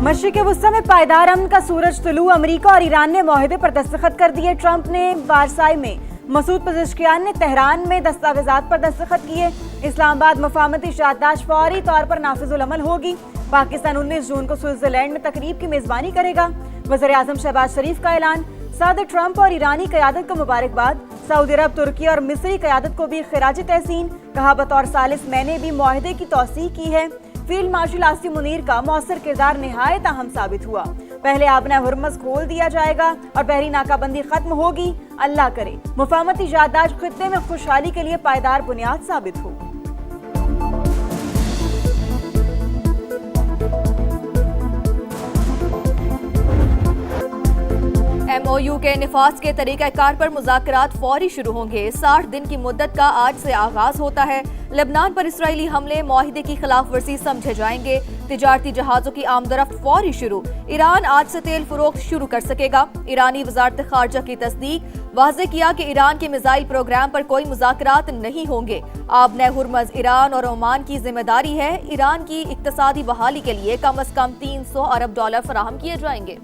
मशरिक़ वुस्ता में पायदार अमन का सूरज तुलू। अमेरिका और ईरान ने मुआहदे पर दस्तखत कर दिए। ट्रंप ने वारसाई में, मसूद पज़ेश्कियान ने तेहरान में दस्तावेजात पर दस्तखत किए। इस्लामाबाद मफाहमती याददाश्त फौरी तौर पर नाफिजुल अमल होगी। पाकिस्तान 19 जून को स्विट्जरलैंड में तकरीब की मेजबानी करेगा। वज़ीर-ए-आज़म शहबाज शरीफ का ऐलान। सदर ट्रंप और ईरानी क़यादत को मुबारकबाद। सऊदी अरब, तुर्की और मिस्री क़यादत को भी खिराज तहसीन। कहा, बतौर सालिस मैंने भी मुआहदे की तौसीह की है। फील्ड मार्शल आसिम मुनीर का मौसर किरदार निहायत अहम साबित हुआ। पहले आबना हुर्मस खोल दिया जाएगा और बहरी नाकाबंदी खत्म होगी। अल्लाह करे मुफाहमती याददाश्त खित्ते में खुशहाली के लिए पायदार बुनियाद साबित हो। MOU के निफाज के तरीक़ाकार पर मुज़ाकरात फौरी शुरू होंगे। 60 दिन की मुद्दत का आज से आगाज होता है। लेबनान पर इसराइली हमले मुआहिदे की खिलाफ वर्जी समझे जाएंगे। तिजारती जहाजों की आमदरफ्त फौरी शुरू। ईरान आज से तेल फरोख्त शुरू कर सकेगा। ईरानी वजारत खारजा की तस्दीक। वाज़े किया कि ईरान के मिसाइल प्रोग्राम पर कोई मुज़ाकरात नहीं होंगे। आबना हुर्मज़ ईरान और ओमान की जिम्मेदारी है। ईरान की इक्तसादी बहाली के लिए कम से कम $300 अरब फराहम किए जाएंगे।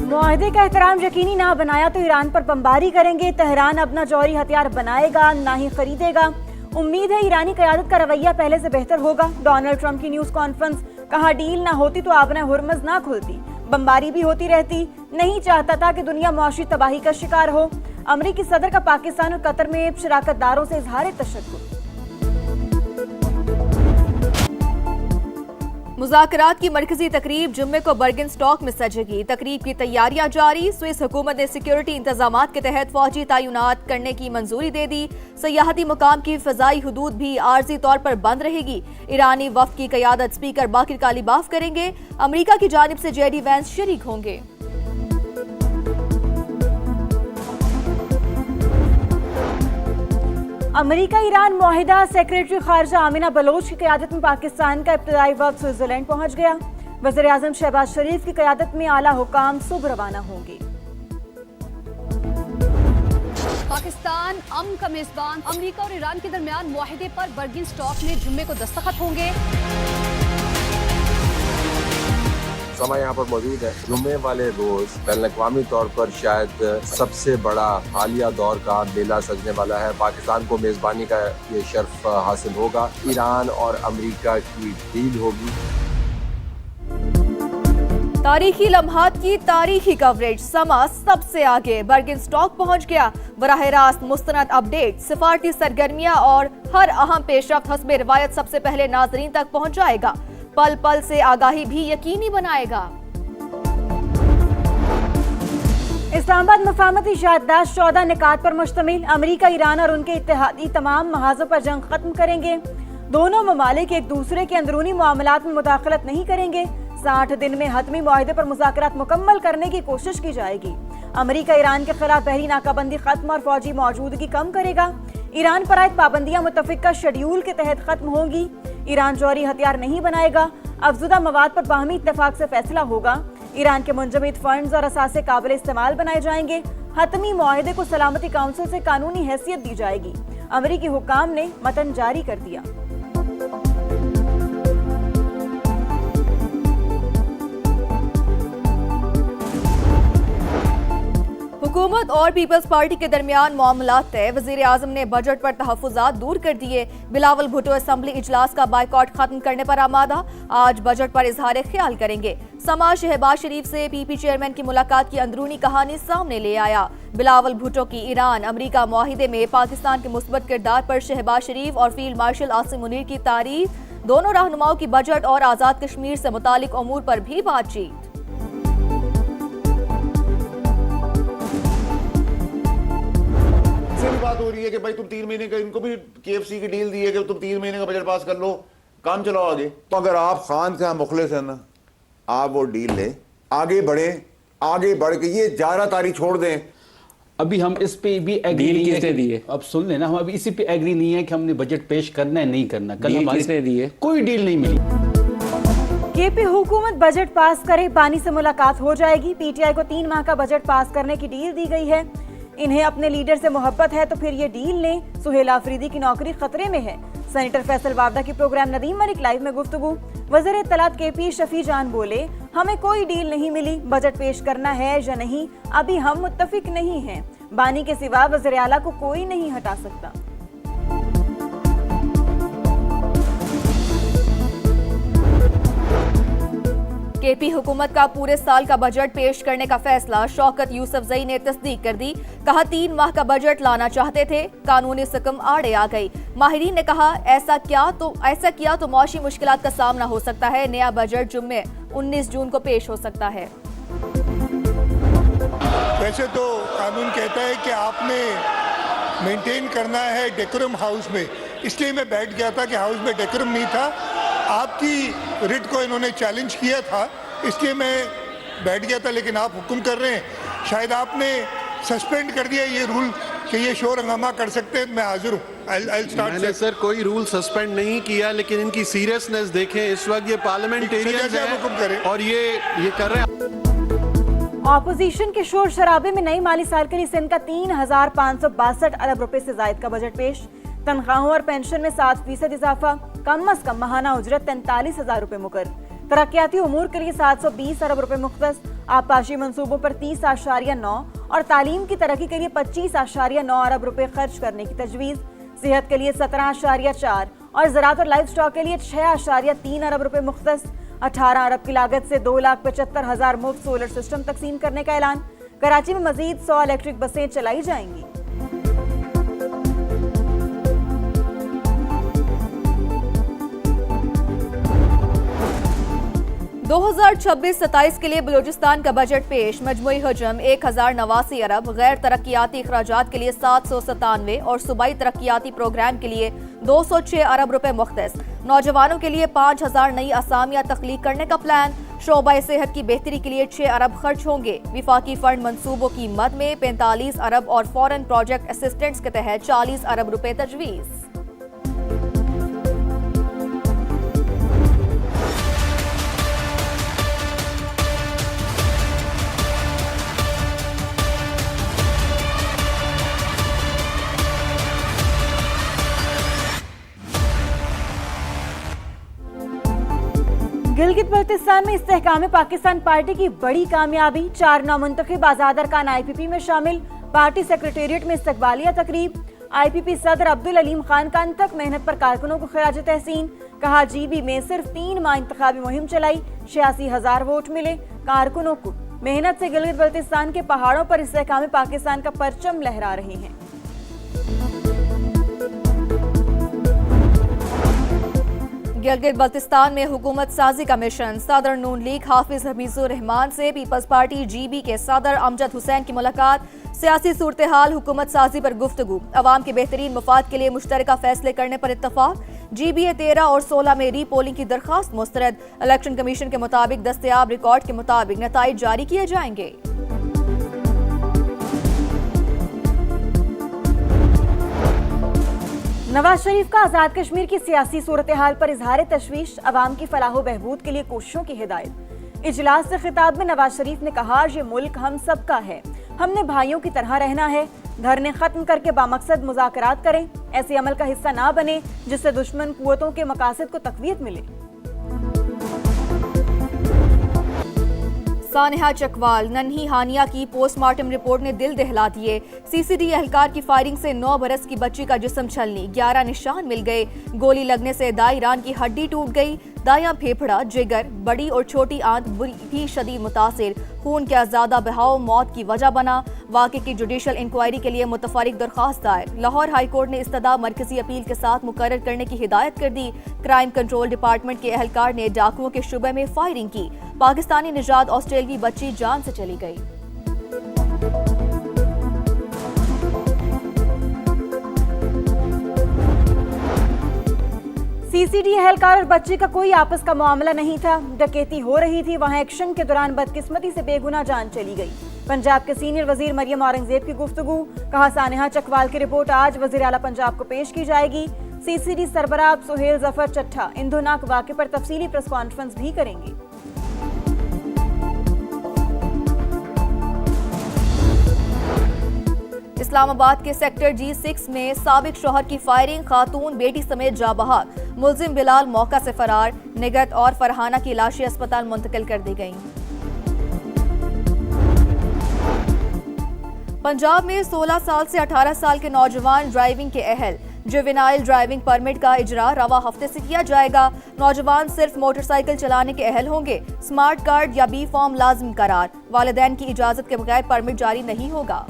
मुआहदे का एहतराम यकीनी ना बनाया तो ईरान पर बमबारी करेंगे। तेहरान अपना जौहरी हथियार बनाएगा, ना ही खरीदेगा। उम्मीद है ईरानी क़यादत का रवैया पहले से बेहतर होगा। डोनाल्ड ट्रंप की न्यूज़ कॉन्फ्रेंस। कहा, डील ना होती तो आबना हुर्मज़ ना खुलती, बमबारी भी होती रहती। नहीं चाहता था कि दुनिया मुआशी तबाही का शिकार हो। अमरीकी सदर का पाकिस्तान और कतर में शराकतदारों से इजहार तशद्दुद। मुज़ाकरात की मरकजी तकरीब जुम्मे को बर्गिनस्टॉक में सजेगी। तकरीब की तैयारियां जारी। स्विस हुकूमत ने सिक्योरिटी इंतजामात के तहत फौजी तैनात करने की मंजूरी दे दी। सयाहती मुकाम की फ़ज़ाई हदूद भी आर्जी तौर पर बंद रहेगी। ईरानी वफ़द की क़यादत स्पीकर बाकिर कालीबाफ करेंगे। अमरीका की जानिब से JD वैंस शरीक होंगे। अमेरिका ईरान मुआहिदा। सेक्रेटरी खारजा आमिना बलोच की क़यादत में पाकिस्तान का इब्तदाई वफ़द स्विट्जरलैंड पहुंच गया। वज़ीर-ए-आज़म शहबाज शरीफ की क़यादत में आला हुकाम सुबह रवाना होंगे। पाकिस्तान अमन का मेजबान। अमेरिका और ईरान के दरमियान मुआहिदे पर बर्गिनस्टॉक में जुम्मे को दस्तखत होंगे। समा यहाँ पर मौजूद है। जुम्मे वाले रोज बैनुल-अक़वामी तौर पर शायद सबसे बड़ा हालिया दौर का मेला सजने वाला है। पाकिस्तान को मेजबानी का ये शर्फ हासिल होगा। ईरान और अमेरिका की डील होगी। तारीखी लम्हात की तारीखी कवरेज। समा सबसे आगे बर्गिनस्टॉक पहुंच गया। बराह रास्त मुस्तनद अपडेट, सिफारती सरगर्मियां और हर अहम पेशरफ्त हस्बे रिवायत सबसे पहले नाजरीन तक पहुंचाएगा। पल पल से आगाही भी यकीनी बनाएगा। इस्लामाबाद मफाहमती याददाश्त 14 निकात पर मुश्तमिल। अमेरिका, ईरान और उनके इत्तेहादी तमाम महाजों पर जंग खत्म करेंगे। दोनों ममालिक एक दूसरे के अंदरूनी मामलात में मुदाखलत नहीं करेंगे। 60 दिन में हतमी मुआहदे पर मुज़ाकरात मुकम्मल करने की कोशिश की जाएगी। अमेरिका ईरान के खिलाफ बहरी नाकाबंदी खत्म और फौजी मौजूदगी कम करेगा। ईरान पर आयद पाबंदियां मुतफ़िका शेड्यूल के तहत खत्म होंगी। ईरान जौहरी हथियार नहीं बनाएगा। अफजुदा मवाद पर बाहमी इत्तेफाक से फैसला होगा। ईरान के मुंजमद फंड्स और असासे काबिल इस्तेमाल बनाए जाएंगे। हतमी मुआहदे को सलामती काउंसिल से कानूनी हैसियत दी जाएगी। अमेरिकी हुकाम ने मतन जारी कर दिया। हुकूमत और पीपल्स पार्टी के दरमियान मामलात तय। वज़ीर-ए-आज़म ने बजट पर तहफ़्फ़ुज़ात दूर कर दिए। बिलावल भुट्टो असम्बली इजलास का बायकॉट खत्म करने पर आमादा। आज बजट पर इजहार ख्याल करेंगे। समा शहबाज शरीफ से PP चेयरमैन की मुलाकात की अंदरूनी कहानी सामने ले आया। बिलावल भुट्टो की ईरान अमेरिका मुआहिदे में पाकिस्तान के मुस्बत किरदार पर शहबाज शरीफ और फील्ड मार्शल आसिम मुनीर की तारीफ। दोनों रहनुमाओं की बजट और आज़ाद कश्मीर से मुतालिक अमूर पर भी बातचीत। बात हो रही है कि भाई तुम 3 महीने का, इनको भी KFC की डील दी है कि तुम 3 महीने का बजट पास कर लो, काम चलाओ आगे। तो अगर आप खान से मुखलिस है ना, आप वो डील ले, आगे बढ़े, आगे बढ़ के ये 11 तारीख छोड़ दें। अभी हम इस पे भी एग्री नहीं है कि, अब सुन लेना, हम अभी इसी पे एग्री नहीं है कि हमने बजट पेश करना है नहीं करना। कल हमारे दी है कोई डील नहीं मिली। KP हुकूमत बजट पास करे, पानी से मुलाकात हो जाएगी। PTI को 3 माह का बजट पास करने की डील दी गई है। इन्हें अपने लीडर से मोहब्बत है तो फिर ये डील लें। सुहेल आफरीदी की नौकरी खतरे में है। सेनेटर फैसल वावदा की प्रोग्राम नदीम मलिक लाइव में गुफ्तगू। वज़ीर इत्तलात KP शफी जान बोले, हमें कोई डील नहीं मिली, बजट पेश करना है या नहीं अभी हम मुत्तफिक नहीं हैं। बानी के सिवा वज़ीर आला को कोई नहीं हटा सकता। KP हुकूमत का पूरे साल का बजट पेश करने का फैसला। शौकत यूसुफजई ने तस्दीक कर दी। कहा 3 माह का बजट लाना चाहते थे, कानूनी सिकम आड़े आ गई। माहिरीन ने कहा ऐसा किया तो मौशी मुश्किलात का सामना हो सकता है। नया बजट जुम्मे 19 जून को पेश हो सकता है। वैसे तो कानून कहता है कि आपने मेंटेन करना है डेकोरम हाउस में, इसलिए मैं बैठ गया था कि हाउस में डेकोरम नहीं था। आपकी रिट को इन्होंने चैलेंज किया था, इसलिए मैं बैठ गया था, लेकिन आप हुक्म कर रहे हैं। शायद आपने सस्पेंड कर दिया ये रूल कि ये शोर हंगामा कर सकते हैं। मैं हाजिर हूँ। मैंने सर कोई रूल सस्पेंड नहीं किया, लेकिन इनकी सीरियसनेस देखें। इस वक्त ये पार्लियामेंटेरियंस हैं और ये कर रहे हैं। ऑपोजिशन के शोर शराबे में नई माली साल के लिए सिंध का 3,562 अरब रुपए से जायद का बजट पेश। तनख्वाहों और पेंशन में 7% इजाफा। कम अज कम माहाना उजरत 43,000 रुपए मुकर्रर। तरक्याती उमूर के लिए 720 अरब रुपए मुख्तस। आबपाशी मंसूबों पर 30.9 और तालीम की तरक्की के लिए 25.9 अरब रुपए खर्च करने की तजवीज़। सेहत के लिए 17.4 और ज़राअत और लाइव स्टॉक के लिए 6.3 अरब रुपए मुख्तस। 18 अरब की लागत से 2,75,000 मुफ्त सोलर सिस्टम तकसीम करने का ऐलान। कराची में मजीद 100 इलेक्ट्रिक बसें चलाई जाएंगी। 2026-27 के लिए बलूचिस्तान का बजट पेश। मजमुई हजम 1,089 अरब, गैर तरक्याती अखराजात के लिए 797 और सूबाई तरक्याती प्रोग्राम के लिए 206 अरब रुपए मुख्तस। नौजवानों के लिए 5,000 नई असामियां तख्लीक करने का प्लान। शोबा सेहत की बेहतरी के लिए 6 अरब खर्च होंगे। विफाकी फंड मंसूबों की मद में 45 अरब और फॉरेन प्रोजेक्ट असिस्टेंट्स के तहत 40 अरब रुपए तजवीज़। गिलगित बल्तिस्तान में इस्तेहकाम पाकिस्तान पार्टी की बड़ी कामयाबी। 4 नामुंतखब आजाद अरकान IPP में शामिल। पार्टी सेक्रेटेरिएट में इस्तकबालिया तकरीब। IPP सदर अब्दुल अलीम खान का तक मेहनत पर कारकुनों को खिराज तहसीन। कहा GB में सिर्फ 3 माह इंतखाबी मुहिम चलाई, 86,000 वोट मिले। कारकुनों को मेहनत से गिलगित बल्तिस्तान के पहाड़ों पर इस्तेहकाम पाकिस्तान का परचम लहरा रहे हैं। गिलगित बल्तिस्तान में हुकूमत साजी का मिशन। सदर नून लीग हाफिज हफीजुर रहमान से पीपल्स पार्टी GB के सदर अमजद हुसैन की मुलाकात। सियासी सूरत हाल, हुकूमत साजी पर गुफ्तगू। अवाम के बेहतरीन मफाद के लिए मुश्तरका फैसले करने पर इत्तफाक। GB 13 और 16 में री पोलिंग की दरखास्त मुस्तरद। इलेक्शन कमीशन के मुताबिक दस्तयाब रिकॉर्ड के मुताबिक नताइज जारी किए जाएंगे। नवाज शरीफ का आजाद कश्मीर की सियासी सूरत हाल पर इजहार तशवीश। अवाम की फलाह बहबूद के लिए कोशिशों की हिदायत। इजलास से खिताब में नवाज शरीफ ने कहा, ये मुल्क हम सबका है, हमने भाइयों की तरह रहना है। धरने खत्म करके बामकसद मुज़ाकरात करें। ऐसे अमल का हिस्सा ना बने जिससे दुश्मन कुव्वतों के मकासद को तक़वियत मिले। सानिहा चकवाल, नन्ही हानिया की पोस्टमार्टम रिपोर्ट ने दिल दहला दिए। CCD एहलकार की फायरिंग से 9 बरस की बच्ची का जिस्म छलनी, 11 निशान मिल गए। गोली लगने से दाई रान की हड्डी टूट गई। दायां फेफड़ा, जिगर, बड़ी और छोटी आंत भी शदीद मुतासिर। खून का ज्यादा बहाव मौत की वजह बना। वाक़े की जुडिशल इंक्वायरी के लिए मुतफरिक दरखास्त दायर। लाहौर हाई कोर्ट ने इस्तदा मरकजी अपील के साथ मुकर्रर करने की हिदायत कर दी। क्राइम कंट्रोल डिपार्टमेंट के एहलकार ने डाकुओं के शुबे में फायरिंग की। पाकिस्तानी निजात ऑस्ट्रेलवी बच्ची जान से चली गई। CCD एहलकार और बच्ची का कोई आपस का मामला नहीं था। डकैती हो रही थी, वहां एक्शन के दौरान बदकिस्मती से बेगुनाह जान चली गई। पंजाब के सीनियर वजीर मरियम औरंगजेब की गुफ्तगू। कहा, सानिहा चकवाल की रिपोर्ट आज वजीर आला पंजाब को पेश की जाएगी। CCD सरबराह सुहेल जफर चट्ठा इंदुनाक वाक़े पर तफसीली प्रेस कॉन्फ्रेंस भी करेंगे। इस्लामाबाद के सेक्टर G6 में साबिक शौहर की फायरिंग, खातून बेटी समेत जा बहक। मुलजिम बिलाल मौका से फरार। निगत और फरहाना की लाशें अस्पताल मुंतकिल कर दी गईं। पंजाब में 16 साल से 18 साल के नौजवान ड्राइविंग के अहल। जुवेनाइल ड्राइविंग परमिट का इजरा रवा हफ्ते से किया जाएगा। नौजवान सिर्फ मोटरसाइकिल चलाने के अहल होंगे। स्मार्ट कार्ड या बी फॉर्म लाजिम करार। वालिदैन की इजाजत के बगैर परमिट जारी नहीं होगा।